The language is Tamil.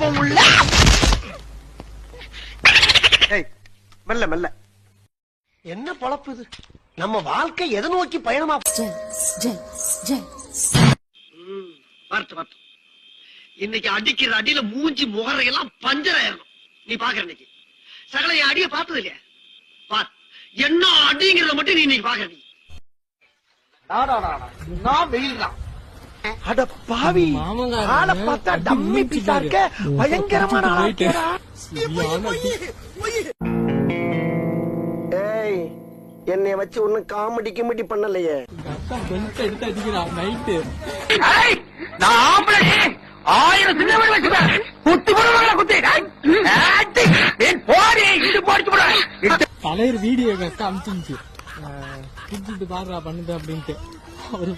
கோபம் உள்ள மெல்ல மெல்ல. என்ன பொழப்பு இது? நம்ம வாழ்க்கை எதை நோக்கி பயணமா? பார்த்து பார்த்து இன்னைக்கு அடிக்கிற அடியில மூஞ்சி முகரையெல்லாம் பஞ்சர் ஆயிரணும். நீ பாக்குற இன்னைக்கு சகல என் அடிய பார்த்தது இல்லையா? பார் என்ன அடிங்கிறத மட்டும் நீ இன்னைக்கு பாக்குற. நான் வெயில் தான். அட பாவி, ஆளை பார்த்தா டம்மி பீஸா இருக்க, பயங்கரமான ஆளா. ஏய், என்னை வச்சு ஒன்னும் காமெடி கிமெடி பண்ணலையே. எடுத்து அடிக்கிறான் நைட்டு. நான் ஆம்பளை 1000 சின்ன வச்சுப்பேன். குத்தி போடுவாங்க குத்தி போடி இது போடிச்சு போட. தலைவர் வீடியோ அமிச்சு பாடுறா பண்ணுது அப்படின்ட்டு அவரு